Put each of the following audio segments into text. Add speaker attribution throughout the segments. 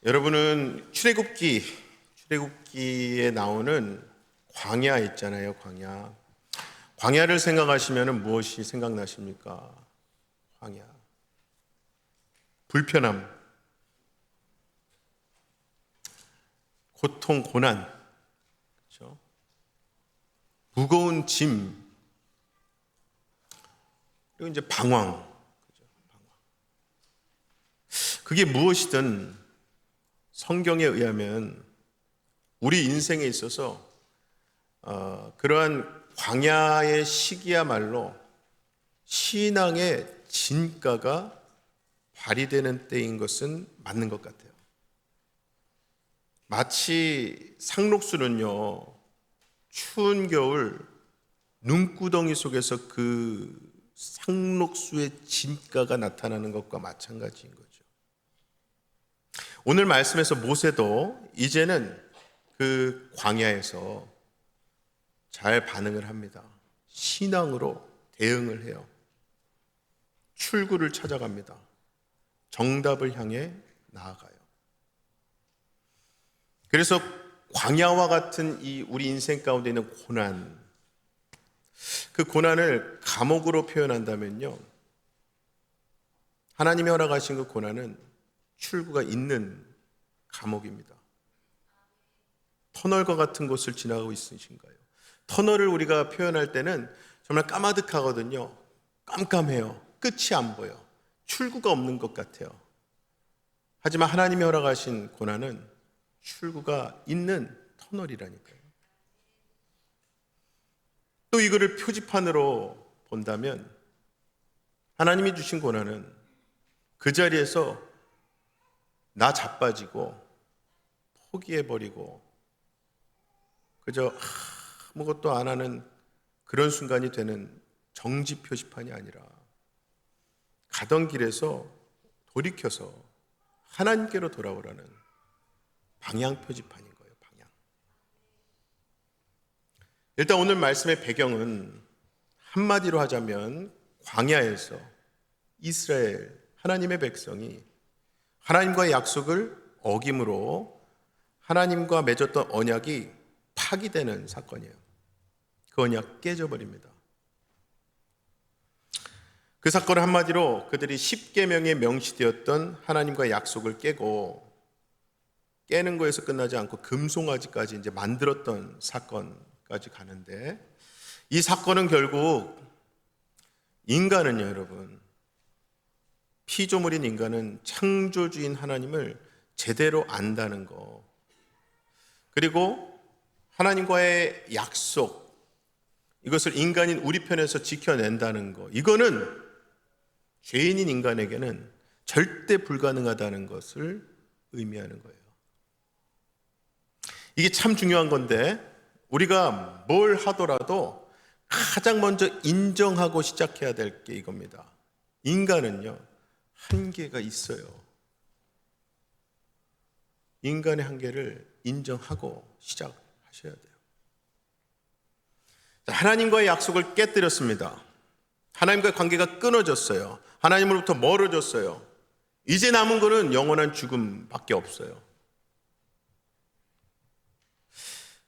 Speaker 1: 여러분은 출애굽기에 나오는 광야 있잖아요. 광야를 생각하시면 무엇이 생각나십니까? 광야, 불편함, 고통, 고난, 그렇죠? 무거운 짐, 그리고 이제 방황. 그렇죠? 그게 무엇이든 성경에 의하면 우리 인생에 있어서 그러한 광야의 시기야말로 신앙의 진가가 발휘되는 때인 것은 맞는 것 같아요. 마치 상록수는요, 추운 겨울 눈구덩이 속에서 그 상록수의 진가가 나타나는 것과 마찬가지인 거죠. 오늘 말씀에서 모세도 이제는 그 광야에서 잘 반응을 합니다. 신앙으로 대응을 해요. 출구를 찾아갑니다. 정답을 향해 나아가요. 그래서 광야와 같은 이 우리 인생 가운데 있는 고난, 그 고난을 감옥으로 표현한다면요, 하나님이 허락하신 그 고난은 출구가 있는 감옥입니다. 터널과 같은 곳을 지나가고 있으신 거예요. 터널을 우리가 표현할 때는 정말 까마득하거든요. 깜깜해요. 끝이 안 보여. 출구가 없는 것 같아요. 하지만 하나님이 허락하신 고난은 출구가 있는 터널이라니까요. 또 이거를 표지판으로 본다면 하나님이 주신 고난은 그 자리에서 나 자빠지고 포기해버리고 그저 아무것도 안 하는 그런 순간이 되는 정지 표지판이 아니라 가던 길에서 돌이켜서 하나님께로 돌아오라는 방향 표지판인 거예요. 방향. 일단 오늘 말씀의 배경은 한마디로 하자면 광야에서 이스라엘 하나님의 백성이 하나님과의 약속을 어김으로 하나님과 맺었던 언약이 파기되는 사건이에요. 그 언약 깨져버립니다. 그 사건은 한마디로 그들이 십계명에 명시되었던 하나님과의 약속을 깨는 거에서 끝나지 않고 금송아지까지 이제 만들었던 사건까지 가는데, 이 사건은 결국 인간은요, 여러분, 피조물인 인간은 창조주인 하나님을 제대로 안다는 거, 그리고 하나님과의 약속, 이것을 인간인 우리 편에서 지켜낸다는 거, 이거는 죄인인 인간에게는 절대 불가능하다는 것을 의미하는 거예요. 이게 참 중요한 건데, 우리가 뭘 하더라도 가장 먼저 인정하고 시작해야 될 게 이겁니다. 인간은요, 한계가 있어요. 인간의 한계를 인정하고 시작하셔야 돼요. 하나님과의 약속을 깨뜨렸습니다. 하나님과의 관계가 끊어졌어요. 하나님으로부터 멀어졌어요. 이제 남은 거는 영원한 죽음밖에 없어요.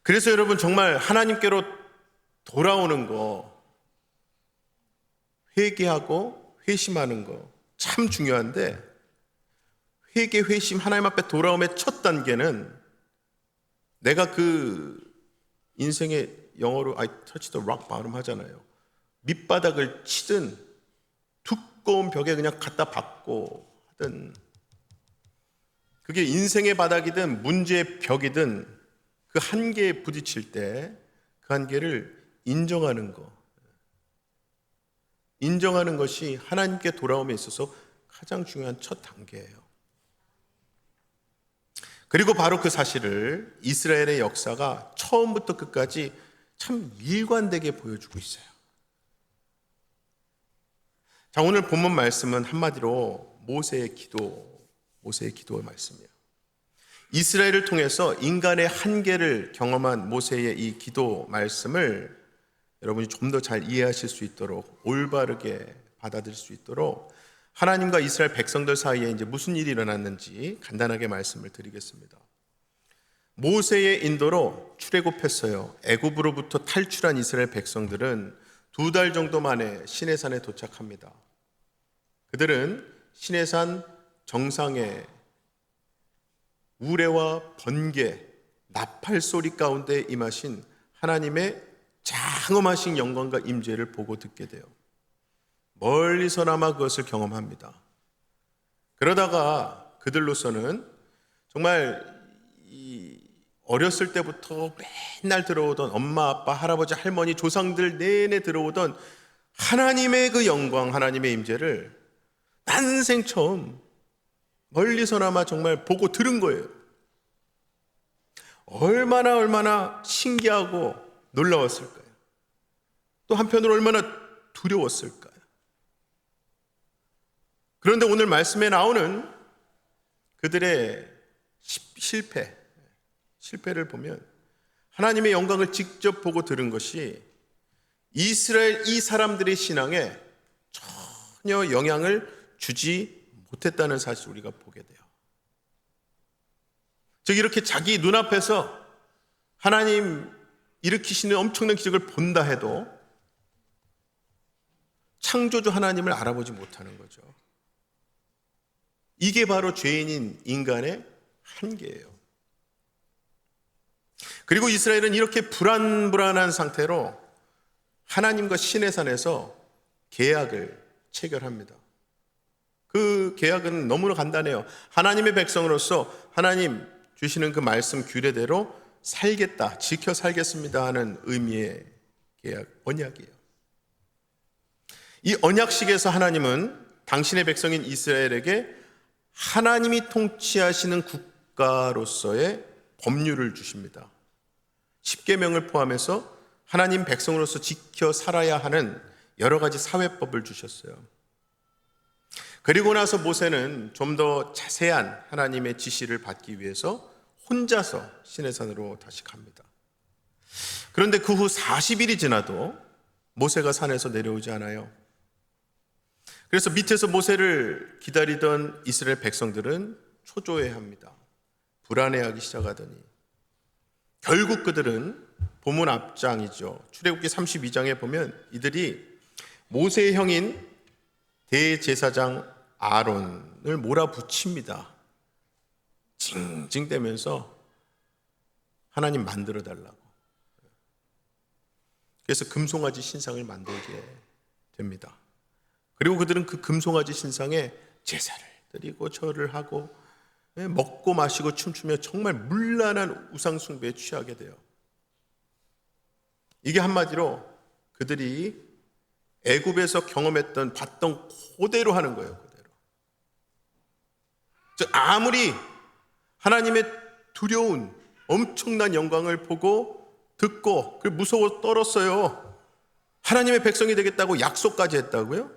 Speaker 1: 그래서 여러분, 정말 하나님께로 돌아오는 거, 회개하고 회심하는 거 참 중요한데, 회개, 회심, 하나님 앞에 돌아옴의 첫 단계는 내가 그 인생의 영어로 I touch the rock bottom 하잖아요. 밑바닥을 치든 두꺼운 벽에 그냥 갖다 박고 하든, 그게 인생의 바닥이든 문제의 벽이든 그 한계에 부딪힐 때 그 한계를 인정하는 거, 인정하는 것이 하나님께 돌아옴에 있어서 가장 중요한 첫 단계예요. 그리고 바로 그 사실을 이스라엘의 역사가 처음부터 끝까지 참 일관되게 보여주고 있어요. 자, 오늘 본문 말씀은 한마디로 모세의 기도의 말씀이에요. 이스라엘을 통해서 인간의 한계를 경험한 모세의 이 기도 말씀을 여러분이 좀 더 잘 이해하실 수 있도록, 올바르게 받아들일 수 있도록 하나님과 이스라엘 백성들 사이에 이제 무슨 일이 일어났는지 간단하게 말씀을 드리겠습니다. 모세의 인도로 출애굽했어요. 애굽으로부터 탈출한 이스라엘 백성들은 2달 정도 만에 시내산에 도착합니다. 그들은 시내산 정상에 우레와 번개, 나팔 소리 가운데 임하신 하나님의 장엄하신 영광과 임재를 보고 듣게 돼요. 멀리서나마 그것을 경험합니다. 그러다가 그들로서는 정말 어렸을 때부터 맨날 들어오던 엄마, 아빠, 할아버지, 할머니, 조상들 내내 들어오던 하나님의 그 영광, 하나님의 임재를 난생 처음 멀리서나마 정말 보고 들은 거예요. 얼마나 신기하고 놀라웠을까요? 또 한편으로 얼마나 두려웠을까요? 그런데 오늘 말씀에 나오는 그들의 실패를 보면 하나님의 영광을 직접 보고 들은 것이 이스라엘 이 사람들의 신앙에 전혀 영향을 주지 못했다는 사실을 우리가 보게 돼요. 즉 이렇게 자기 눈앞에서 하나님 일으키시는 엄청난 기적을 본다 해도 창조주 하나님을 알아보지 못하는 거죠. 이게 바로 죄인인 인간의 한계예요. 그리고 이스라엘은 이렇게 불안한 상태로 하나님과 시내산에서 계약을 체결합니다. 그 계약은 너무나 간단해요. 하나님의 백성으로서 하나님 주시는 그 말씀 규례대로 살겠다, 지켜 살겠습니다 하는 의미의 계약, 언약이에요. 이 언약식에서 하나님은 당신의 백성인 이스라엘에게 하나님이 통치하시는 국가로서의 법률을 주십니다. 십계명을 포함해서 하나님 백성으로서 지켜 살아야 하는 여러 가지 사회법을 주셨어요. 그리고 나서 모세는 좀 더 자세한 하나님의 지시를 받기 위해서 혼자서 시내산으로 다시 갑니다. 그런데 그 후 40일이 지나도 모세가 산에서 내려오지 않아요. 그래서 밑에서 모세를 기다리던 이스라엘 백성들은 초조해합니다. 불안해하기 시작하더니 결국 그들은 본문 앞장이죠. 출애굽기 32장에 보면 이들이 모세의 형인 대제사장 아론을 몰아붙입니다. 징징대면서 하나님 만들어 달라고. 그래서 금송아지 신상을 만들게 됩니다. 그리고 그들은 그 금송아지 신상에 제사를 드리고 절을 하고 먹고 마시고 춤추며 정말 문란한 우상 숭배에 취하게 돼요. 이게 한마디로 그들이 애굽에서 경험했던 봤던 그대로 하는 거예요. 그대로. 즉 아무리 하나님의 두려운 엄청난 영광을 보고 듣고 무서워 떨었어요. 하나님의 백성이 되겠다고 약속까지 했다고요?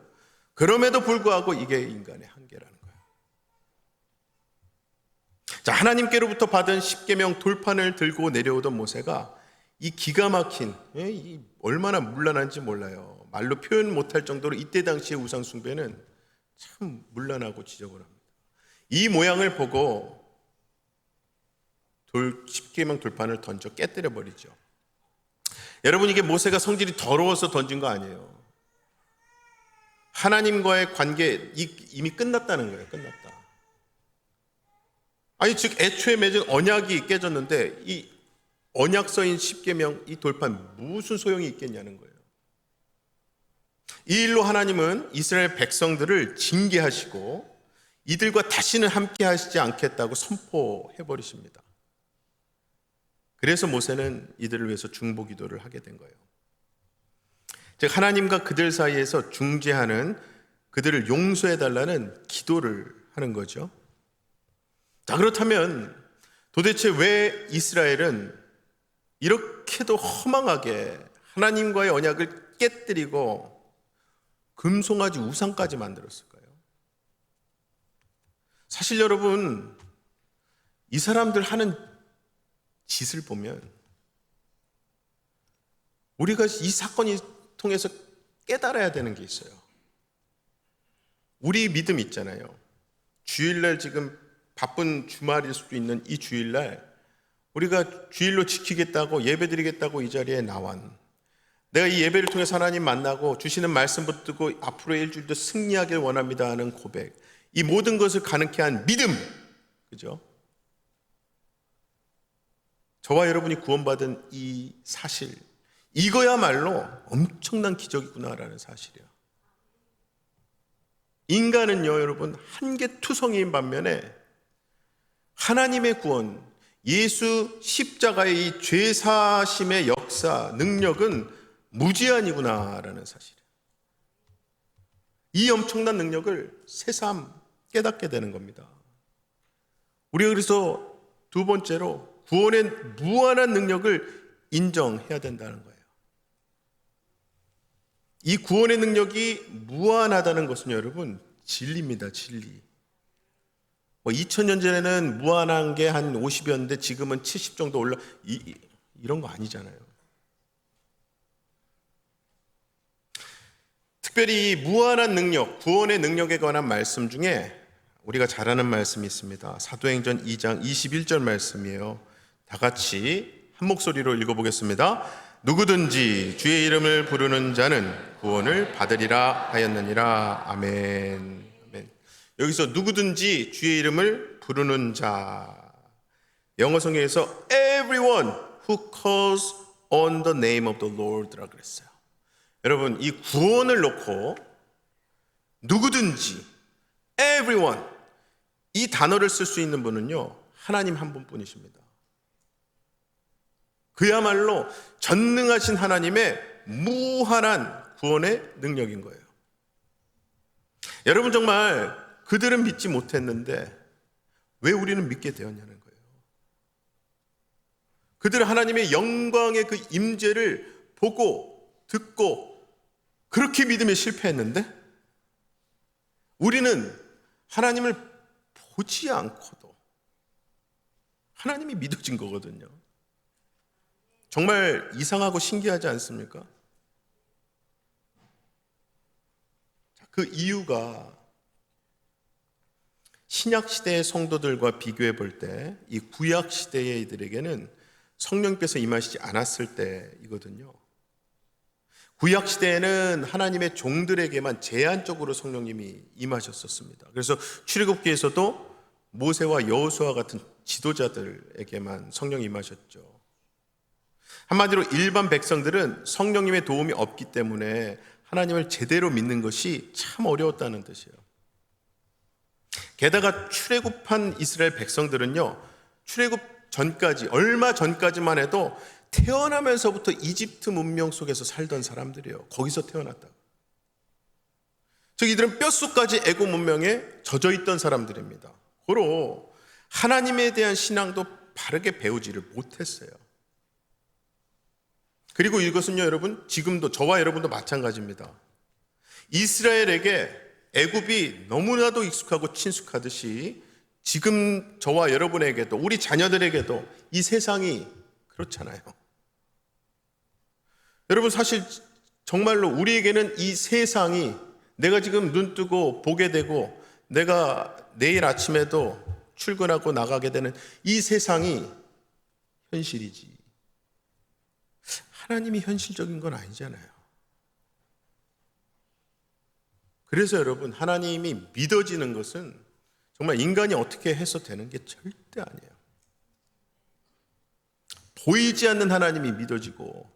Speaker 1: 그럼에도 불구하고 이게 인간의 한계라는 거예요. 자, 하나님께로부터 받은 십계명 돌판을 들고 내려오던 모세가 이 기가 막힌, 이 얼마나 문란한지 몰라요. 말로 표현 못할 정도로 이때 당시의 우상 숭배는 참 문란하고 지저분합니다. 이 모양을 보고 십계명 돌판을 던져 깨뜨려 버리죠. 여러분, 이게 모세가 성질이 더러워서 던진 거 아니에요. 하나님과의 관계 이미 끝났다는 거예요. 끝났다. 아니 즉 애초에 맺은 언약이 깨졌는데 이 언약서인 십계명 이 돌판 무슨 소용이 있겠냐는 거예요. 이 일로 하나님은 이스라엘 백성들을 징계하시고 이들과 다시는 함께 하시지 않겠다고 선포해 버리십니다. 그래서 모세는 이들을 위해서 중보 기도를 하게 된 거예요. 즉 하나님과 그들 사이에서 중재하는 그들을 용서해 달라는 기도를 하는 거죠. 자, 그렇다면 도대체 왜 이스라엘은 이렇게도 허망하게 하나님과의 언약을 깨뜨리고 금송아지 우상까지 만들었을까요? 사실 여러분, 이 사람들 하는 짓을 보면 우리가 이 사건이 통해서 깨달아야 되는 게 있어요. 우리 믿음 있잖아요. 주일날 지금 바쁜 주말일 수도 있는 이 주일날 우리가 주일로 지키겠다고 예배드리겠다고 이 자리에 나완, 내가 이 예배를 통해서 하나님 만나고 주시는 말씀 붙들고 앞으로의 일주일도 승리하길 원합니다 하는 고백, 이 모든 것을 가능케 한 믿음, 그죠? 저와 여러분이 구원받은 이 사실, 이거야말로 엄청난 기적이구나라는 사실이야. 인간은요, 여러분, 한계투성이인 반면에 하나님의 구원, 예수 십자가의 이 죄사심의 역사, 능력은 무제한이구나라는 사실이에요. 이 엄청난 능력을 새삼 깨닫게 되는 겁니다. 우리가 그래서 두 번째로 구원의 무한한 능력을 인정해야 된다는 거예요. 이 구원의 능력이 무한하다는 것은 여러분 진리입니다. 진리. 2000년 전에는 무한한 게 한 50이었는데 지금은 70 정도 이런 거 아니잖아요. 특별히 이 무한한 능력, 구원의 능력에 관한 말씀 중에 우리가 잘 아는 말씀이 있습니다. 사도행전 2장 21절 말씀이에요. 다 같이 한 목소리로 읽어보겠습니다. 누구든지 주의 이름을 부르는 자는 구원을 받으리라 하였느니라. 아멘. 아멘. 여기서 누구든지 주의 이름을 부르는 자, 영어 성경에서 everyone who calls on the name of the Lord라고 그랬어요. 여러분, 이 구원을 놓고 누구든지 everyone, 이 단어를 쓸 수 있는 분은요, 하나님 한 분뿐이십니다. 그야말로 전능하신 하나님의 무한한 구원의 능력인 거예요. 여러분, 정말 그들은 믿지 못했는데 왜 우리는 믿게 되었냐는 거예요. 그들은 하나님의 영광의 그 임재를 보고 듣고 그렇게 믿음에 실패했는데 우리는 하나님을 보지 않고도 하나님이 믿어진 거거든요. 정말 이상하고 신기하지 않습니까? 그 이유가 신약 시대의 성도들과 비교해 볼 때 이 구약 시대의 이들에게는 성령께서 임하시지 않았을 때이거든요. 구약 시대에는 하나님의 종들에게만 제한적으로 성령님이 임하셨었습니다. 그래서 출애굽기에서도 모세와 여호수아 같은 지도자들에게만 성령이 임하셨죠. 한마디로 일반 백성들은 성령님의 도움이 없기 때문에 하나님을 제대로 믿는 것이 참 어려웠다는 뜻이에요. 게다가 출애굽한 이스라엘 백성들은요, 출애굽 전까지, 얼마 전까지만 해도 태어나면서부터 이집트 문명 속에서 살던 사람들이에요. 거기서 태어났다고. 즉 이들은 뼛속까지 애굽 문명에 젖어 있던 사람들입니다. 고로 하나님에 대한 신앙도 바르게 배우지를 못했어요. 그리고 이것은요, 여러분, 지금도 저와 여러분도 마찬가지입니다. 이스라엘에게 애굽이 너무나도 익숙하고 친숙하듯이 지금 저와 여러분에게도, 우리 자녀들에게도 이 세상이 그렇잖아요. 여러분, 사실 정말로 우리에게는 이 세상이, 내가 지금 눈 뜨고 보게 되고 내가 내일 아침에도 출근하고 나가게 되는 이 세상이 현실이지, 하나님이 현실적인 건 아니잖아요. 그래서 여러분, 하나님이 믿어지는 것은 정말 인간이 어떻게 해서 되는 게 절대 아니에요. 보이지 않는 하나님이 믿어지고,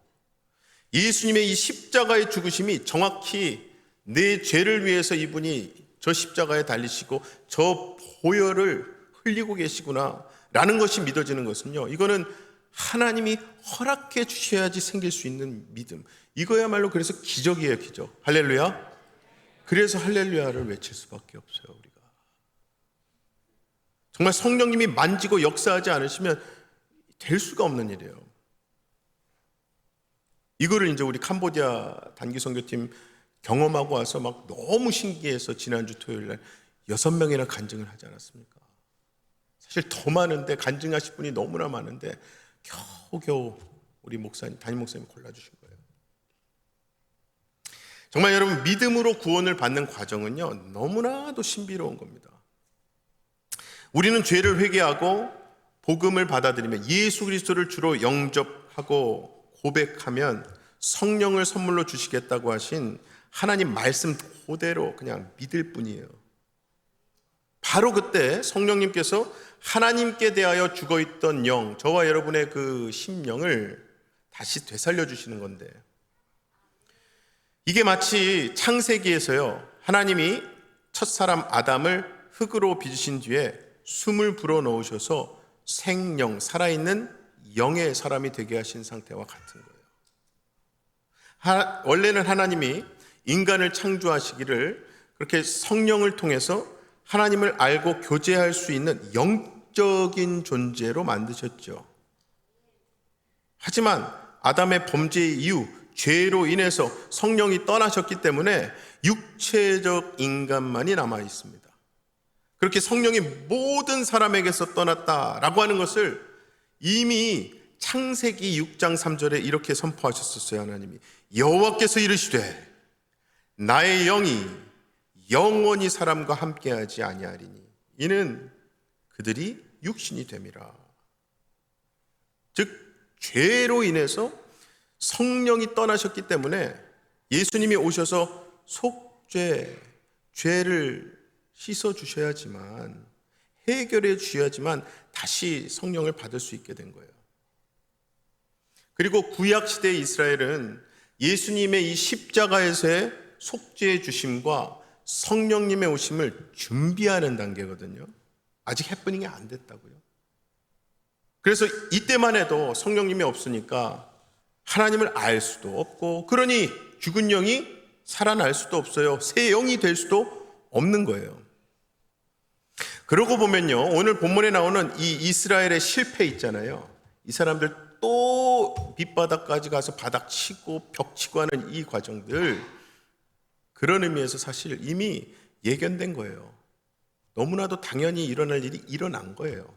Speaker 1: 예수님의 이 십자가의 죽으심이 정확히 내 죄를 위해서 이분이 저 십자가에 달리시고 저 보혈을 흘리고 계시구나 라는 것이 믿어지는 것은요, 이거는 하나님이 허락해 주셔야지 생길 수 있는 믿음, 이거야말로 그래서 기적이에요. 기적. 할렐루야. 그래서 할렐루야를 외칠 수밖에 없어요. 우리가 정말 성령님이 만지고 역사하지 않으시면 될 수가 없는 일이에요. 이거를 이제 우리 캄보디아 단기 선교팀 경험하고 와서 막 너무 신기해서 지난주 토요일 날 6명이나 간증을 하지 않았습니까? 사실 더 많은데, 간증하실 분이 너무나 많은데 겨우겨우 우리 목사님, 담임 목사님이 골라주신 거예요. 정말 여러분, 믿음으로 구원을 받는 과정은요, 너무나도 신비로운 겁니다. 우리는 죄를 회개하고 복음을 받아들이며 예수 그리스도를 주로 영접하고 고백하면 성령을 선물로 주시겠다고 하신 하나님 말씀 그대로 그냥 믿을 뿐이에요. 바로 그때 성령님께서 하나님께 대하여 죽어있던 영, 저와 여러분의 그 심령을 다시 되살려 주시는 건데, 이게 마치 창세기에서요, 하나님이 첫사람 아담을 흙으로 빚으신 뒤에 숨을 불어넣으셔서 생령, 살아있는 영의 사람이 되게 하신 상태와 같은 거예요. 원래는 하나님이 인간을 창조하시기를 그렇게 성령을 통해서 하나님을 알고 교제할 수 있는 영적인 존재로 만드셨죠. 하지만 아담의 범죄 이후 죄로 인해서 성령이 떠나셨기 때문에 육체적 인간만이 남아 있습니다. 그렇게 성령이 모든 사람에게서 떠났다라고 하는 것을 이미 창세기 6장 3절에 이렇게 선포하셨었어요. 하나님이 여호와께서 이르시되 나의 영이 영원히 사람과 함께하지 아니하리니 이는 그들이 육신이 됨이라. 즉 죄로 인해서 성령이 떠나셨기 때문에 예수님이 오셔서 속죄, 죄를 씻어 주셔야지만, 해결해 주셔야지만 다시 성령을 받을 수 있게 된 거예요. 그리고 구약시대의 이스라엘은 예수님의 이 십자가에서의 속죄해 주심과 성령님의 오심을 준비하는 단계거든요. 아직 해프닝이 안 됐다고요. 그래서 이때만 해도 성령님이 없으니까 하나님을 알 수도 없고, 그러니 죽은 영이 살아날 수도 없어요. 새 영이 될 수도 없는 거예요. 그러고 보면요, 오늘 본문에 나오는 이 이스라엘의 실패 있잖아요. 이 사람들 또 밑바닥까지 가서 바닥 치고 벽 치고 하는 이 과정들, 그런 의미에서 사실 이미 예견된 거예요. 너무나도 당연히 일어날 일이 일어난 거예요.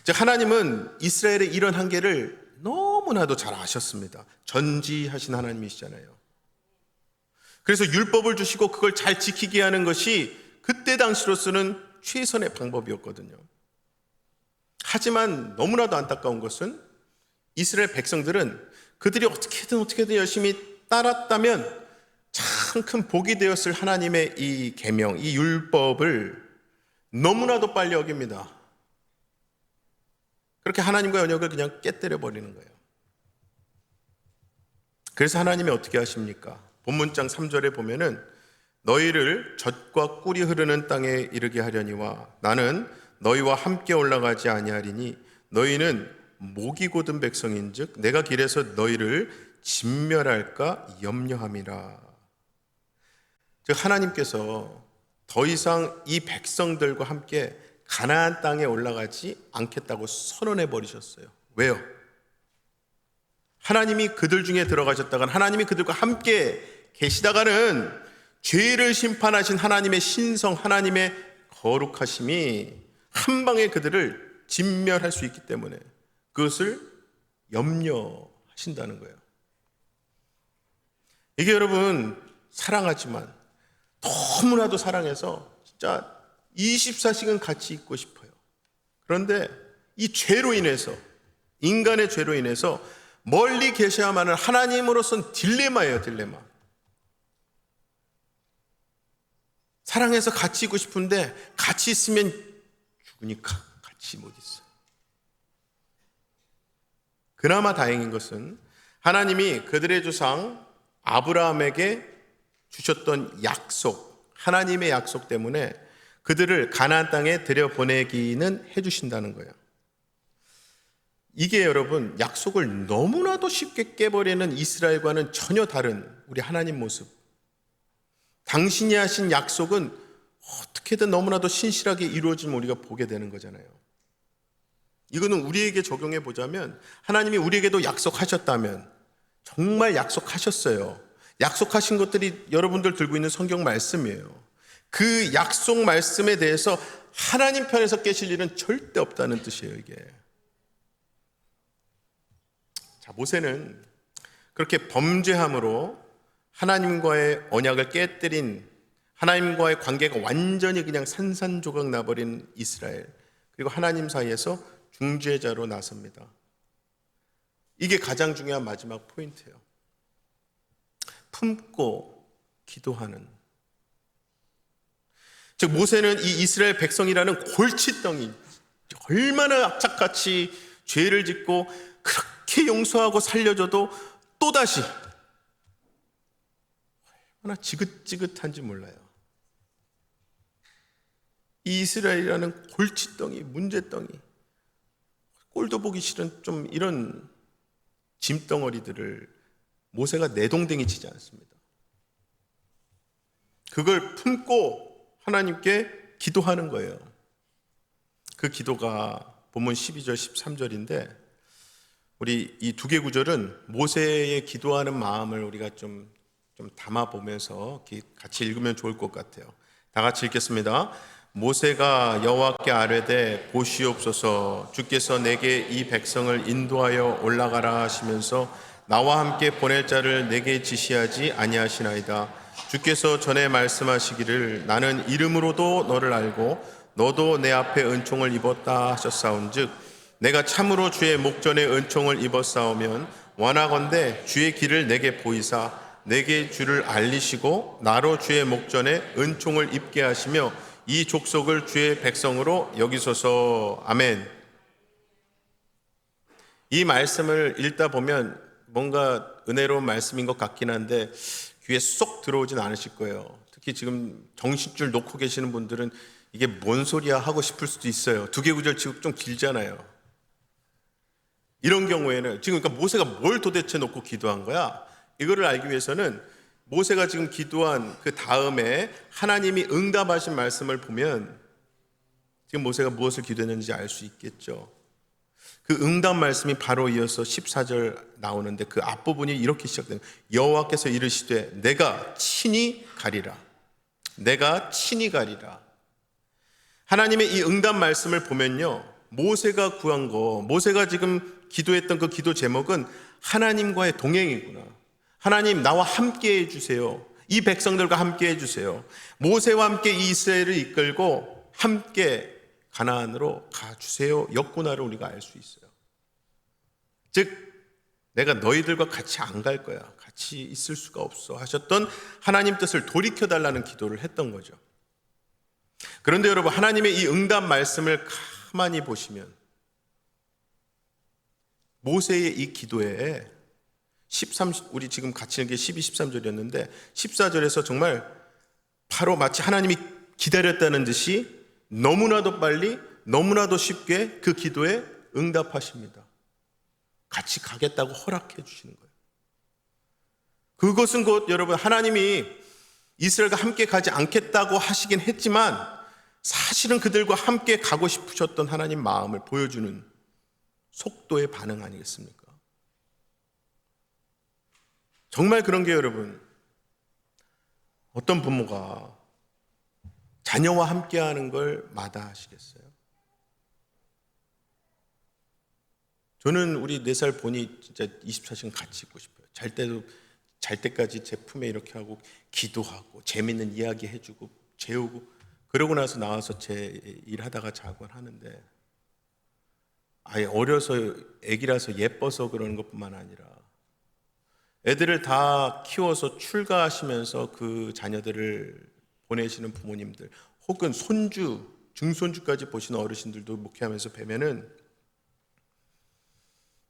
Speaker 1: 즉 하나님은 이스라엘의 이런 한계를 너무나도 잘 아셨습니다. 전지하신 하나님이시잖아요. 그래서 율법을 주시고 그걸 잘 지키게 하는 것이 그때 당시로서는 최선의 방법이었거든요. 하지만 너무나도 안타까운 것은 이스라엘 백성들은 그들이 어떻게든 열심히 따랐다면 참 큰 복이 되었을 하나님의 이 계명, 이 율법을 너무나도 빨리 어깁니다. 그렇게 하나님과 언약을 그냥 깨뜨려 버리는 거예요. 그래서 하나님이 어떻게 하십니까? 본문장 3절에 보면은 너희를 젖과 꿀이 흐르는 땅에 이르게 하려니와 나는 너희와 함께 올라가지 아니하리니 너희는 목이 곧은 백성인즉 내가 길에서 너희를 진멸할까 염려함이라. 즉 하나님께서 더 이상 이 백성들과 함께 가나안 땅에 올라가지 않겠다고 선언해 버리셨어요. 왜요? 하나님이 그들 중에 들어가셨다간, 하나님이 그들과 함께 계시다가는 죄를 심판하신 하나님의 신성, 하나님의 거룩하심이 한 방에 그들을 진멸할 수 있기 때문에 그것을 염려하신다는 거예요. 이게 여러분, 사랑하지만 너무나도 사랑해서 진짜 24시간 같이 있고 싶어요. 그런데 이 죄로 인해서, 인간의 죄로 인해서 멀리 계셔야만은 하나님으로서는 딜레마예요, 딜레마. 사랑해서 같이 있고 싶은데 같이 있으면 죽으니까 같이 못 있어요. 그나마 다행인 것은 하나님이 그들의 조상 아브라함에게 주셨던 약속, 하나님의 약속 때문에 그들을 가나안 땅에 들여보내기는 해주신다는 거예요. 이게 여러분, 약속을 너무나도 쉽게 깨버리는 이스라엘과는 전혀 다른 우리 하나님 모습. 당신이 하신 약속은 어떻게든 너무나도 신실하게 이루어짐을 우리가 보게 되는 거잖아요. 이거는 우리에게 적용해 보자면, 하나님이 우리에게도 약속하셨다면 정말 약속하셨어요. 약속하신 것들이 여러분들 들고 있는 성경 말씀이에요. 그 약속 말씀에 대해서 하나님 편에서 깨실 일은 절대 없다는 뜻이에요, 이게. 자, 모세는 그렇게 범죄함으로 하나님과의 언약을 깨뜨린, 하나님과의 관계가 완전히 그냥 산산조각 나버린 이스라엘, 그리고 하나님 사이에서 중재자로 나섭니다. 이게 가장 중요한 마지막 포인트예요. 품고 기도하는. 즉 모세는 이 이스라엘 백성이라는 골칫덩이, 얼마나 악착같이 죄를 짓고 그렇게 용서하고 살려줘도 또다시 얼마나 지긋지긋한지 몰라요. 이 이스라엘이라는 골칫덩이, 문제덩이, 꼴도 보기 싫은 좀 이런 짐덩어리들을 모세가 내동댕이 치지 않습니다. 그걸 품고 하나님께 기도하는 거예요. 그 기도가 본문 12절 13절인데 우리 이 두 개 구절은 모세의 기도하는 마음을 우리가 좀 담아보면서 같이 읽으면 좋을 것 같아요. 다 같이 읽겠습니다. 모세가 여호와께 아뢰되 보시옵소서, 주께서 내게 이 백성을 인도하여 올라가라 하시면서 나와 함께 보낼 자를 내게 지시하지 아니하시나이다. 주께서 전에 말씀하시기를 나는 이름으로도 너를 알고 너도 내 앞에 은총을 입었다 하셨사온즉 내가 참으로 주의 목전에 은총을 입었사오면 원하건대 주의 길을 내게 보이사 내게 주를 알리시고 나로 주의 목전에 은총을 입게 하시며 이 족속을 주의 백성으로 여기소서. 아멘. 이 말씀을 읽다 보면 뭔가 은혜로운 말씀인 것 같긴 한데 귀에 쏙 들어오진 않으실 거예요. 특히 지금 정신줄 놓고 계시는 분들은 이게 뭔 소리야 하고 싶을 수도 있어요. 두 개 구절 치고 좀 길잖아요. 이런 경우에는 지금 그러니까 모세가 뭘 도대체 놓고 기도한 거야? 이거를 알기 위해서는 모세가 지금 기도한 그 다음에 하나님이 응답하신 말씀을 보면 지금 모세가 무엇을 기도했는지 알 수 있겠죠. 그 응답 말씀이 바로 이어서 14절 나오는데 그 앞부분이 이렇게 시작돼요. 여호와께서 이르시되 내가 친히 가리라. 내가 친히 가리라. 하나님의 이 응답 말씀을 보면요, 모세가 구한 거, 모세가 지금 기도했던 그 기도 제목은 하나님과의 동행이구나. 하나님 나와 함께 해주세요. 이 백성들과 함께 해주세요. 모세와 함께 이 이스라엘을 이끌고 함께 가나안으로 가주세요 였구나를 우리가 알 수 있어요. 즉 내가 너희들과 같이 안 갈 거야, 같이 있을 수가 없어 하셨던 하나님 뜻을 돌이켜달라는 기도를 했던 거죠. 그런데 여러분, 하나님의 이 응답 말씀을 가만히 보시면 모세의 이 기도에 우리 지금 같이 읽은 게 12, 13절이었는데 14절에서 정말 바로 마치 하나님이 기다렸다는 듯이 너무나도 빨리 너무나도 쉽게 그 기도에 응답하십니다. 같이 가겠다고 허락해 주시는 거예요. 그것은 곧 여러분, 하나님이 이스라엘과 함께 가지 않겠다고 하시긴 했지만 사실은 그들과 함께 가고 싶으셨던 하나님 마음을 보여주는 속도의 반응 아니겠습니까? 정말 그런 게 여러분, 어떤 부모가 자녀와 함께하는 걸 마다하시겠어요? 저는 우리 4살 본이 진짜 24시간 같이 있고 싶어요. 잘 때까지 제 품에 이렇게 하고 기도하고 재밌는 이야기 해주고 재우고 그러고 나서 나와서 제 일하다가 자곤 하는데, 아예 어려서 애기라서 예뻐서 그러는 것뿐만 아니라 애들을 다 키워서 출가하시면서 그 자녀들을 보내시는 부모님들, 혹은 손주, 증손주까지 보시는 어르신들도 목회하면서 뵈면은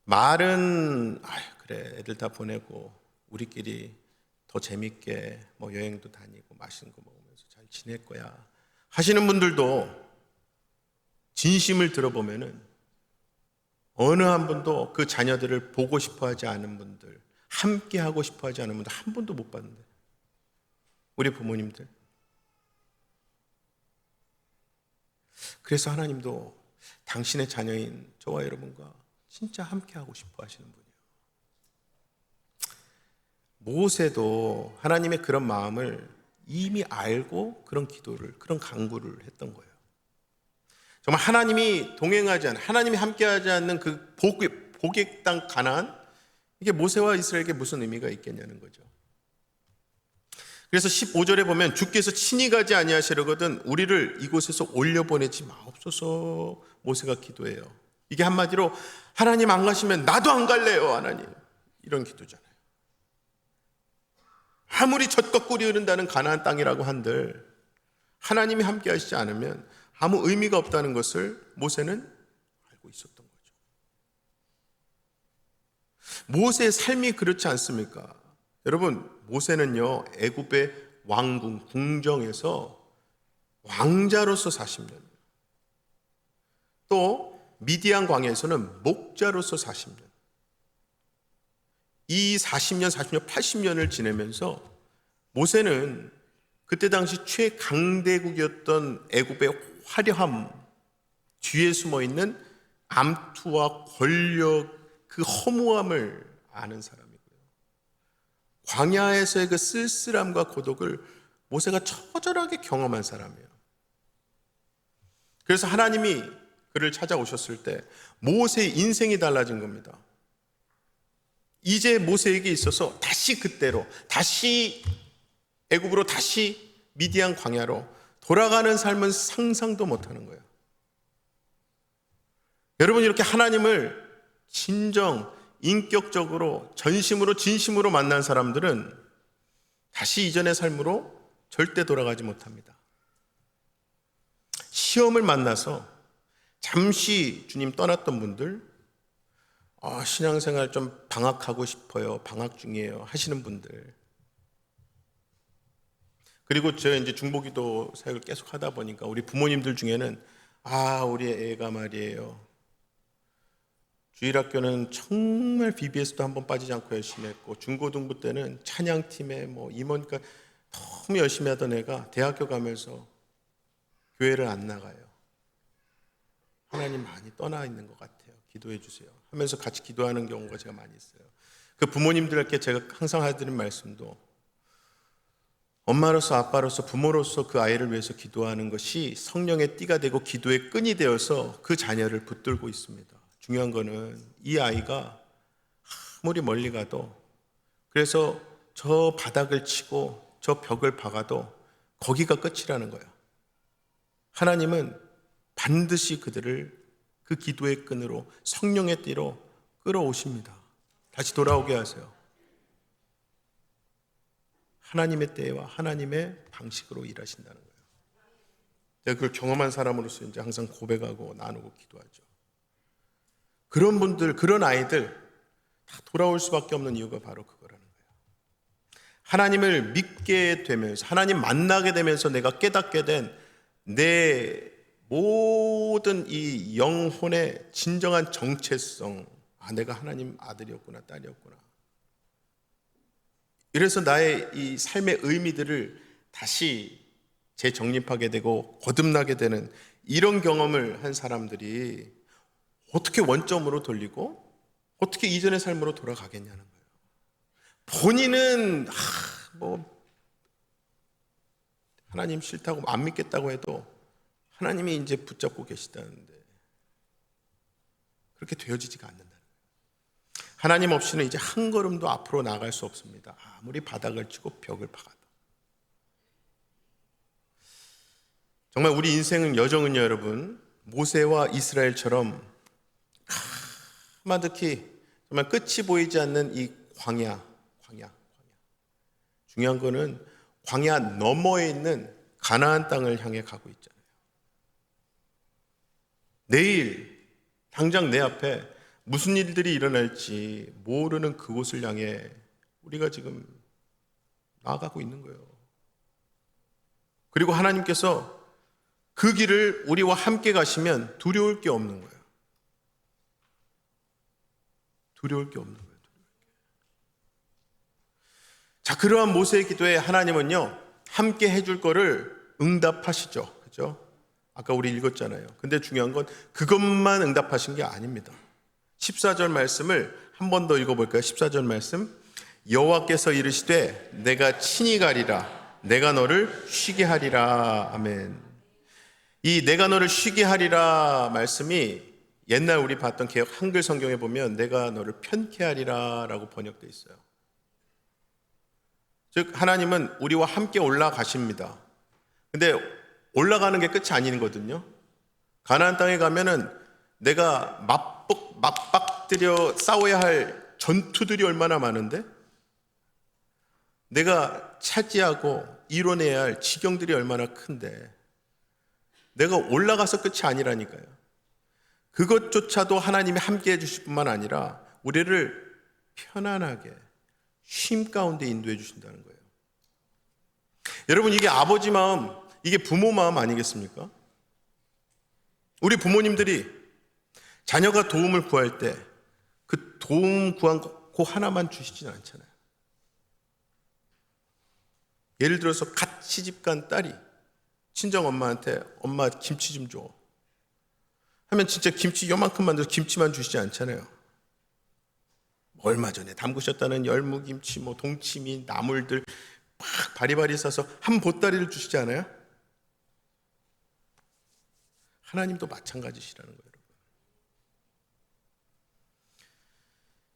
Speaker 1: 말은 그래 애들 다 보내고 우리끼리 더 재밌게 뭐 여행도 다니고 맛있는 거 먹으면서 잘 지낼 거야 하시는 분들도 진심을 들어보면은 어느 한 분도 그 자녀들을 보고 싶어 하지 않은 분들, 함께 하고 싶어 하지 않은 분들 한 분도 못 봤는데, 우리 부모님들. 그래서 하나님도 당신의 자녀인 저와 여러분과 진짜 함께 하고 싶어 하시는 분이에요. 모세도 하나님의 그런 마음을 이미 알고 그런 기도를, 그런 간구를 했던 거예요. 정말 하나님이 동행하지 않는, 하나님이 함께하지 않는 그 복의 땅 가나안, 이게 모세와 이스라엘에게 무슨 의미가 있겠냐는 거죠. 그래서 15절에 보면 주께서 친히 가지 아니하시려거든 우리를 이곳에서 올려보내지 마옵소서 모세가 기도해요. 이게 한마디로 하나님 안 가시면 나도 안 갈래요 하나님, 이런 기도잖아요. 아무리 젖과 꿀이 흐른다는 가나안 땅이라고 한들 하나님이 함께 하시지 않으면 아무 의미가 없다는 것을 모세는 알고 있었던 거죠. 모세의 삶이 그렇지 않습니까? 여러분, 모세는요 애굽의 왕궁 궁정에서 왕자로서 40년, 또 미디안 광야에서는 목자로서 40년, 이 40년, 80년을 지내면서 모세는 그때 당시 최강대국이었던 애굽의 화려함 뒤에 숨어있는 암투와 권력, 그 허무함을 아는 사람이고요. 광야에서의 그 쓸쓸함과 고독을 모세가 처절하게 경험한 사람이에요. 그래서 하나님이 그를 찾아오셨을 때 모세의 인생이 달라진 겁니다. 이제 모세에게 있어서 다시 그때로, 다시 애굽으로, 다시 미디안 광야로 돌아가는 삶은 상상도 못하는 거예요. 여러분, 이렇게 하나님을 진정 인격적으로 전심으로 진심으로 만난 사람들은 다시 이전의 삶으로 절대 돌아가지 못합니다. 시험을 만나서 잠시 주님 떠났던 분들, 신앙생활 좀 방학하고 싶어요, 방학 중이에요 하시는 분들, 그리고 제가 이제 중보기도 사역을 계속 하다 보니까 우리 부모님들 중에는 우리 애가 말이에요, 주일학교는 정말 VBS도 한번 빠지지 않고 열심히 했고 중고등부 때는 찬양팀에 임원과 너무 열심히 하던 애가 대학교 가면서 교회를 안 나가요. 하나님 많이 떠나 있는 것 같아요, 기도해 주세요 하면서 같이 기도하는 경우가 제가 많이 있어요. 그 부모님들께 제가 항상 해드린 말씀도, 엄마로서 아빠로서 부모로서 그 아이를 위해서 기도하는 것이 성령의 띠가 되고 기도의 끈이 되어서 그 자녀를 붙들고 있습니다. 중요한 거는 이 아이가 아무리 멀리 가도, 그래서 저 바닥을 치고 저 벽을 박아도 거기가 끝이라는 거예요. 하나님은 반드시 그들을 그 기도의 끈으로 성령의 띠로 끌어오십니다. 다시 돌아오게 하세요. 하나님의 때와 하나님의 방식으로 일하신다는 거예요. 제가 그걸 경험한 사람으로서 이제 항상 고백하고 나누고 기도하죠. 그런 분들, 그런 아이들 다 돌아올 수밖에 없는 이유가 바로 그거라는 거예요. 하나님을 믿게 되면서, 하나님 만나게 되면서 내가 깨닫게 된 내 모든 이 영혼의 진정한 정체성, 내가 하나님 아들이었구나, 딸이었구나. 이래서 나의 이 삶의 의미들을 다시 재정립하게 되고 거듭나게 되는 이런 경험을 한 사람들이 어떻게 원점으로 돌리고 어떻게 이전의 삶으로 돌아가겠냐는 거예요. 본인은 하나님 싫다고 안 믿겠다고 해도 하나님이 이제 붙잡고 계시다는데 그렇게 되어지지가 않는다는 거예요. 하나님 없이는 이제 한 걸음도 앞으로 나갈 수 없습니다. 아무리 바닥을 치고 벽을 박아도. 정말 우리 인생은, 여정은요 여러분, 모세와 이스라엘처럼 까마득히 정말 끝이 보이지 않는 이 광야. 중요한 거는 광야 너머에 있는 가나안 땅을 향해 가고 있잖아요. 내일 당장 내 앞에 무슨 일들이 일어날지 모르는 그곳을 향해 우리가 지금 나아가고 있는 거예요. 그리고 하나님께서 그 길을 우리와 함께 가시면 두려울 게 없는 거예요. 두려울 게 없는 거예요. 자, 그러한 모세의 기도에 하나님은요 함께 해줄 거를 응답하시죠. 그죠? 아까 우리 읽었잖아요. 근데 중요한 건 그것만 응답하신 게 아닙니다. 14절 말씀을 한 번 더 읽어볼까요? 14절 말씀, 여호와께서 이르시되 내가 친히 가리라, 내가 너를 쉬게 하리라. 아멘. 이 내가 너를 쉬게 하리라 말씀이 옛날 우리 봤던 개역 한글 성경에 보면 내가 너를 편케 하리라 라고 번역되어 있어요. 즉 하나님은 우리와 함께 올라가십니다. 근데 올라가는 게 끝이 아니거든요. 가나안 땅에 가면은 내가 맞박들여 싸워야 할 전투들이 얼마나 많은데, 내가 차지하고 이뤄내야 할 지경들이 얼마나 큰데, 내가 올라가서 끝이 아니라니까요. 그것조차도 하나님이 함께 해주실 뿐만 아니라 우리를 편안하게 쉼 가운데 인도해 주신다는 거예요. 여러분, 이게 아버지 마음, 이게 부모 마음 아니겠습니까? 우리 부모님들이 자녀가 도움을 구할 때 그 도움 구한 거 하나만 주시지는 않잖아요. 예를 들어서 갓 시집간 딸이 친정 엄마한테 엄마 김치 좀 줘 하면 진짜 김치 요만큼 만들어서 김치만 주시지 않잖아요. 얼마 전에 담그셨다는 열무김치, 동치미, 나물들 막 바리바리 싸서 한 보따리를 주시지 않아요? 하나님도 마찬가지시라는 거예요.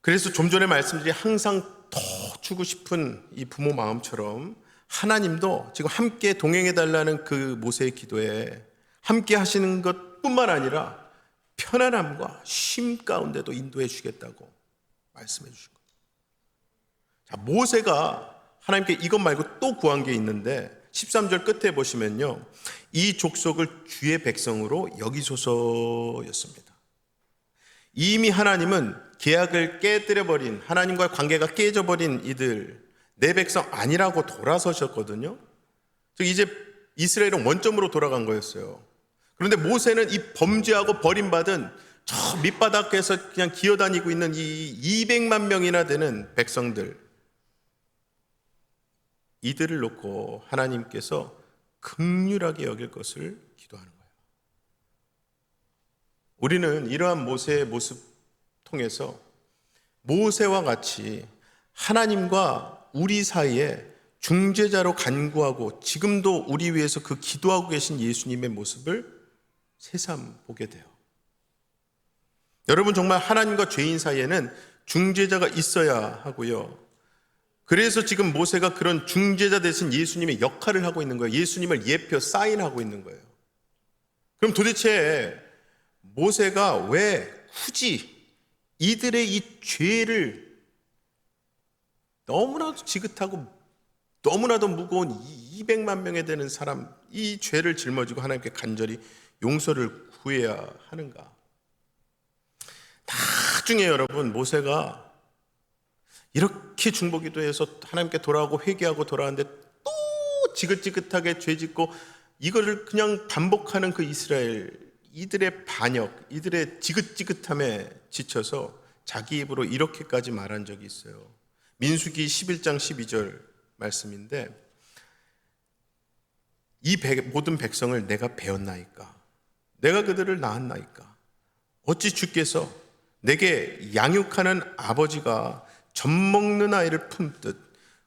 Speaker 1: 그래서 좀 전에 말씀드린 항상 더 주고 싶은 이 부모 마음처럼 하나님도 지금 함께 동행해달라는 그 모세의 기도에 함께 하시는 것뿐만 아니라 편안함과 쉼 가운데도 인도해 주겠다고 말씀해 주신 거예요. 자, 모세가 하나님께 이것 말고 또 구한 게 있는데 13절 끝에 보시면요, 이 족속을 주의 백성으로 여기소서였습니다. 이미 하나님은 계약을 깨뜨려버린, 하나님과의 관계가 깨져버린 이들 내 백성 아니라고 돌아서셨거든요. 즉 이제 이스라엘은 원점으로 돌아간 거였어요. 그런데 모세는 이 범죄하고 버림받은 저 밑바닥에서 그냥 기어다니고 있는 이 200만 명이나 되는 백성들, 이들을 놓고 하나님께서 긍휼하게 여길 것을 기도하는 거예요. 우리는 이러한 모세의 모습 통해서 모세와 같이 하나님과 우리 사이에 중재자로 간구하고 지금도 우리 위해서 그 기도하고 계신 예수님의 모습을 새삼 보게 돼요. 여러분, 정말 하나님과 죄인 사이에는 중재자가 있어야 하고요. 그래서 지금 모세가 그런 중재자 대신 예수님의 역할을 하고 있는 거예요. 예수님을 예표 사인하고 있는 거예요. 그럼 도대체 모세가 왜 굳이 이들의 이 죄를 너무나도 지긋하고 너무나도 무거운 200만 명에 되는 사람, 이 죄를 짊어지고 하나님께 간절히 용서를 구해야 하는가? 나중에 여러분, 모세가 이렇게 중보기도해서 하나님께 돌아오고 회개하고 돌아왔는데 또 지긋지긋하게 죄짓고 이거를 그냥 반복하는 그 이스라엘, 이들의 반역, 이들의 지긋지긋함에 지쳐서 자기 입으로 이렇게까지 말한 적이 있어요. 민수기 11장 12절 말씀인데, 이 모든 백성을 내가 배웠나이까, 내가 그들을 낳았나이까, 어찌 주께서 내게 양육하는 아버지가 젖먹는 아이를 품듯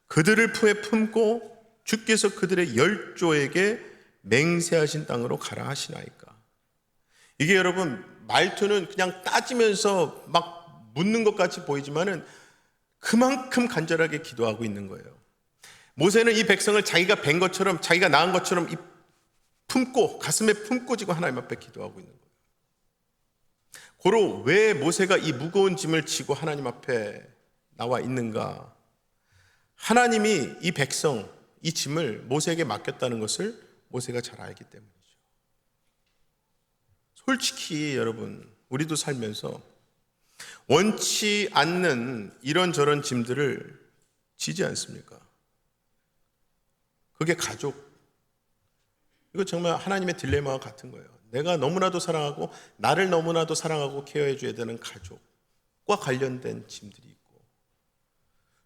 Speaker 1: 그들을 품에 품고 주께서 그들의 열조에게 맹세하신 땅으로 가라 하시나이까. 이게 여러분, 말투는 그냥 따지면서 막 묻는 것 같이 보이지만은 그만큼 간절하게 기도하고 있는 거예요. 모세는 이 백성을 자기가 뵌 것처럼, 자기가 낳은 것처럼 품고, 가슴에 품고 지금 하나님 앞에 기도하고 있는 거예요. 고로 왜 모세가 이 무거운 짐을 지고 하나님 앞에 나와 있는가? 하나님이 이 백성, 이 짐을 모세에게 맡겼다는 것을 모세가 잘 알기 때문이죠. 솔직히 여러분, 우리도 살면서 원치 않는 이런저런 짐들을 지지 않습니까? 그게 가족. 이거 정말 하나님의 딜레마와 같은 거예요. 내가 너무나도 사랑하고 나를 너무나도 사랑하고 케어해 줘야 되는 가족과 관련된 짐들이 있고,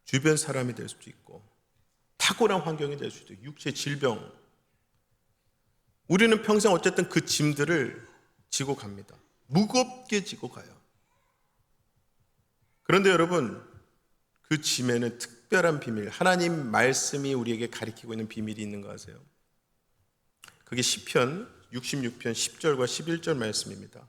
Speaker 1: 주변 사람이 될 수도 있고, 탁월한 환경이 될 수도 있고, 육체 질병. 우리는 평생 어쨌든 그 짐들을 지고 갑니다. 무겁게 지고 가요. 그런데 여러분, 그 짐에는 특별한 비밀, 하나님 말씀이 우리에게 가리키고 있는 비밀이 있는 거 아세요? 그게 시편 66편 10절과 11절 말씀입니다.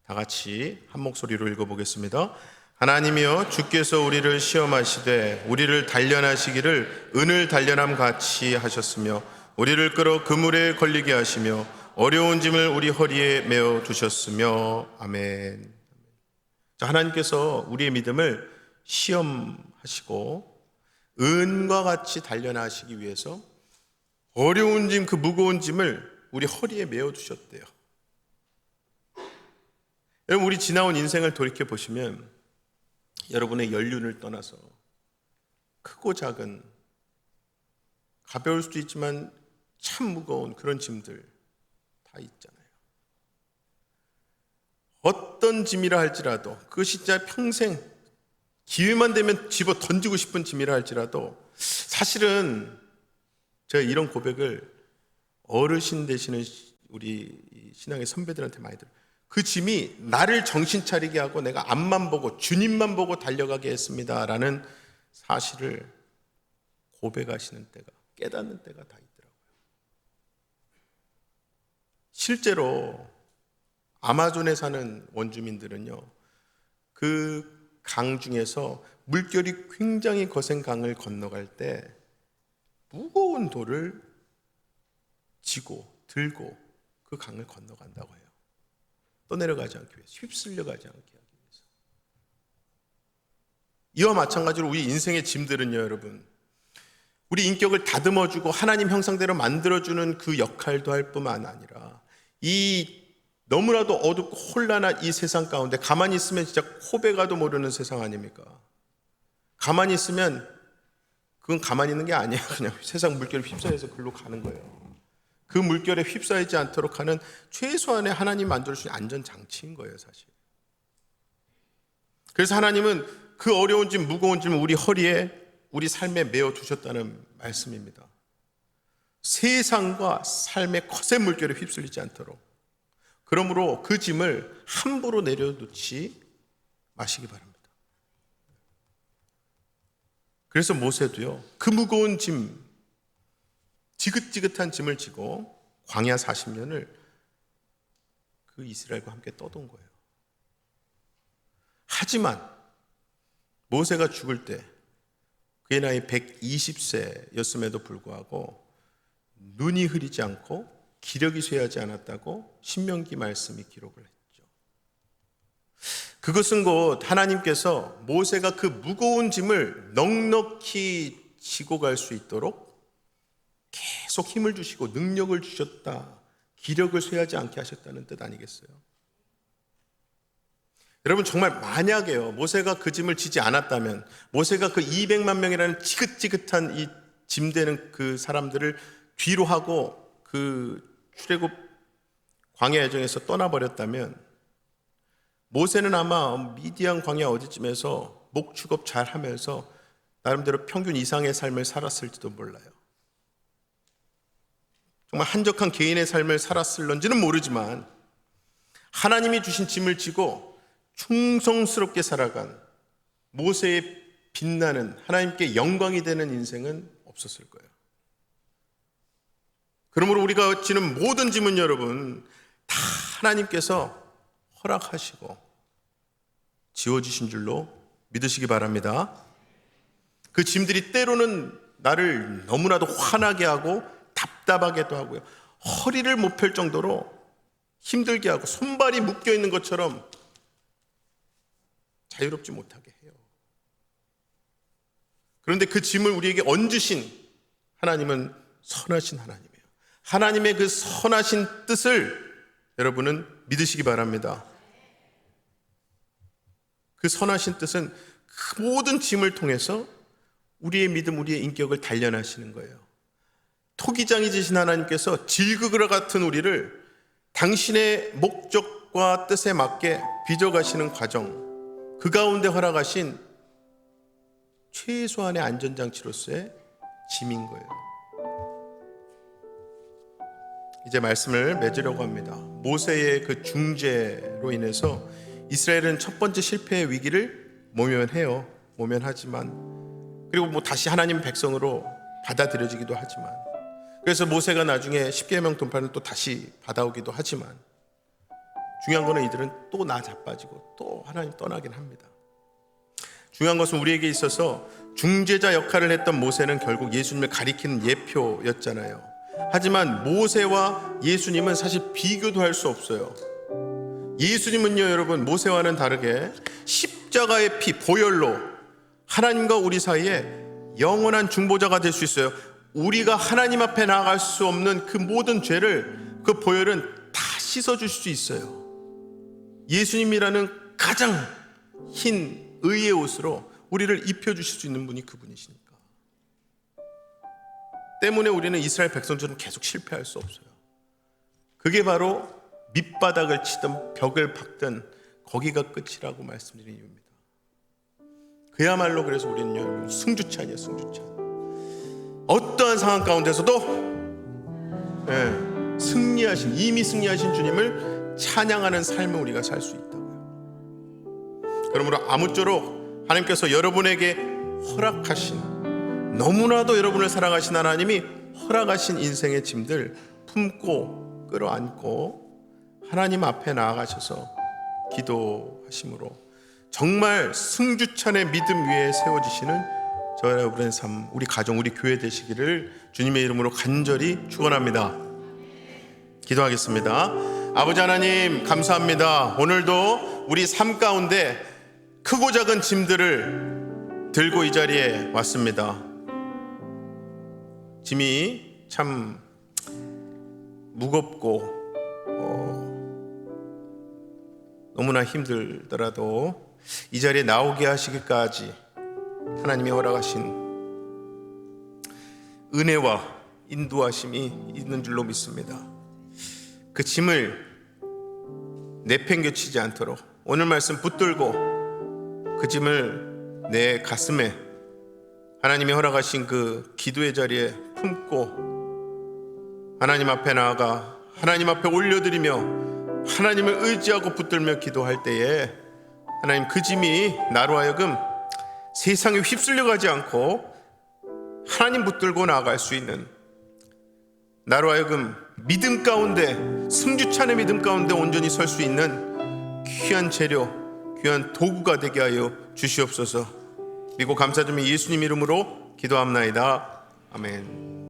Speaker 1: 다 같이 한 목소리로 읽어보겠습니다. 하나님이여 주께서 우리를 시험하시되 우리를 단련하시기를 은을 단련함 같이 하셨으며 우리를 끌어 그물에 걸리게 하시며 어려운 짐을 우리 허리에 메어 두셨으며 아멘. 자, 하나님께서 우리의 믿음을 시험하시고 은과 같이 단련하시기 위해서 어려운 짐, 그 무거운 짐을 우리 허리에 메어 두셨대요. 여러분, 우리 지나온 인생을 돌이켜 보시면 여러분의 연륜을 떠나서 크고 작은, 가벼울 수도 있지만 참 무거운 그런 짐들 다 있잖아요. 어떤 짐이라 할지라도, 그것이 진짜 평생 기회만 되면 집어 던지고 싶은 짐이라 할지라도, 사실은 제가 이런 고백을 어르신 되시는 우리 신앙의 선배들한테 많이 들어요. 그 짐이 나를 정신 차리게 하고 내가 앞만 보고 주님만 보고 달려가게 했습니다 라는 사실을 고백하시는 때가, 깨닫는 때가 다 있더라고요. 실제로 아마존에 사는 원주민들은요, 그 강 중에서 물결이 굉장히 거센 강을 건너갈 때 무거운 돌을 지고 들고 그 강을 건너간다고 해요. 떠내려가지 않기 위해서, 휩쓸려가지 않게 하기 위해서. 이와 마찬가지로 우리 인생의 짐들은요, 여러분, 우리 인격을 다듬어주고 하나님 형상대로 만들어주는 그 역할도 할 뿐만 아니라, 이 너무나도 어둡고 혼란한 이 세상 가운데 가만히 있으면 진짜 코베가도 모르는 세상 아닙니까? 가만히 있으면 그건 가만히 있는 게 아니야. 그냥 세상 물결에 휩싸여서 글로 가는 거예요. 그 물결에 휩싸이지 않도록 하는 최소한의 하나님 만들어주신 안전장치인 거예요, 사실. 그래서 하나님은 그 어려운 짐, 무거운 짐을 우리 허리에, 우리 삶에 메어 두셨다는 말씀입니다. 세상과 삶의 거센 물결에 휩쓸리지 않도록. 그러므로 그 짐을 함부로 내려놓지 마시기 바랍니다. 그래서 모세도요, 그 무거운 짐, 지긋지긋한 짐을 지고 광야 40년을 그 이스라엘과 함께 떠돈 거예요. 하지만 모세가 죽을 때 그의 나이 120세였음에도 불구하고 눈이 흐리지 않고 기력이 쇠하지 않았다고 신명기 말씀이 기록을 했죠. 그것은 곧 하나님께서 모세가 그 무거운 짐을 넉넉히 지고 갈 수 있도록 계속 힘을 주시고 능력을 주셨다, 기력을 쇠하지 않게 하셨다는 뜻 아니겠어요? 여러분, 정말 만약에요, 모세가 그 짐을 지지 않았다면, 모세가 그 200만 명이라는 지긋지긋한 이 짐되는 그 사람들을 뒤로 하고 그 출애굽 광야 여정에서 떠나버렸다면, 모세는 아마 미디안 광야 어디쯤에서 목축업 잘 하면서 나름대로 평균 이상의 삶을 살았을지도 몰라요. 정말 한적한 개인의 삶을 살았을런지는 모르지만, 하나님이 주신 짐을 지고 충성스럽게 살아간 모세의 빛나는 하나님께 영광이 되는 인생은 없었을 거예요. 그러므로 우리가 지는 모든 짐은 여러분 다 하나님께서 허락하시고 지워주신 줄로 믿으시기 바랍니다. 그 짐들이 때로는 나를 너무나도 화나게 하고 답답하게도 하고요, 허리를 못 펼 정도로 힘들게 하고 손발이 묶여있는 것처럼 자유롭지 못하게 해요. 그런데 그 짐을 우리에게 얹으신 하나님은 선하신 하나님이에요. 하나님의 그 선하신 뜻을 여러분은 믿으시기 바랍니다. 그 선하신 뜻은 그 모든 짐을 통해서 우리의 믿음, 우리의 인격을 단련하시는 거예요. 토기장이 되신 하나님께서 질그릇 같은 우리를 당신의 목적과 뜻에 맞게 빚어가시는 과정, 그 가운데 허락하신 최소한의 안전장치로서의 짐인 거예요. 이제 말씀을 맺으려고 합니다. 모세의 그 중재로 인해서 이스라엘은 첫 번째 실패의 위기를 모면해요. 모면하지만, 그리고 다시 하나님 백성으로 받아들여지기도 하지만, 그래서 모세가 나중에 십계명 돌파는 또 다시 받아오기도 하지만, 중요한 거는 이들은 또 나 자빠지고 또 하나님 떠나긴 합니다. 중요한 것은 우리에게 있어서 중재자 역할을 했던 모세는 결국 예수님을 가리키는 예표였잖아요. 하지만 모세와 예수님은 사실 비교도 할 수 없어요. 예수님은요, 여러분, 모세와는 다르게 십자가의 피, 보혈로 하나님과 우리 사이에 영원한 중보자가 될 수 있어요. 우리가 하나님 앞에 나아갈 수 없는 그 모든 죄를 그 보혈은 다 씻어줄 수 있어요. 예수님이라는 가장 흰 의의 옷으로 우리를 입혀주실 수 있는 분이 그분이시니까. 때문에 우리는 이스라엘 백성처럼 계속 실패할 수 없어요. 그게 바로 밑바닥을 치든 벽을 박든 거기가 끝이라고 말씀드리는 이유입니다. 그야말로 그래서 우리는 여러분 승주찬이에요. 승주찬. 어떠한 상황 가운데서도 이미 승리하신 주님을 찬양하는 삶을 우리가 살 수 있다고요. 그러므로 아무쪼록 하나님께서 여러분에게 허락하신, 너무나도 여러분을 사랑하신 하나님이 허락하신 인생의 짐들 품고 끌어안고 하나님 앞에 나아가셔서 기도하심으로 정말 승주찬의 믿음 위에 세워지시는 저와 여러분의 삶, 우리 가정, 우리 교회 되시기를 주님의 이름으로 간절히 축원합니다. 기도하겠습니다. 아버지 하나님, 감사합니다. 오늘도 우리 삶 가운데 크고 작은 짐들을 들고 이 자리에 왔습니다. 짐이 참 무겁고 너무나 힘들더라도 이 자리에 나오게 하시기까지 하나님이 허락하신 은혜와 인도하심이 있는 줄로 믿습니다. 그 짐을 내팽개치지 않도록 오늘 말씀 붙들고 그 짐을 내 가슴에 하나님이 허락하신 그 기도의 자리에 품고 하나님 앞에 나아가 하나님 앞에 올려드리며 하나님을 의지하고 붙들며 기도할 때에 하나님, 그 짐이 나로 하여금 세상에 휩쓸려가지 않고 하나님 붙들고 나아갈 수 있는, 나로 하여금 믿음 가운데, 승주찬의 믿음 가운데 온전히 설 수 있는 귀한 재료, 귀한 도구가 되게 하여 주시옵소서. 믿고 감사드리며 예수님 이름으로 기도합나이다. 아멘.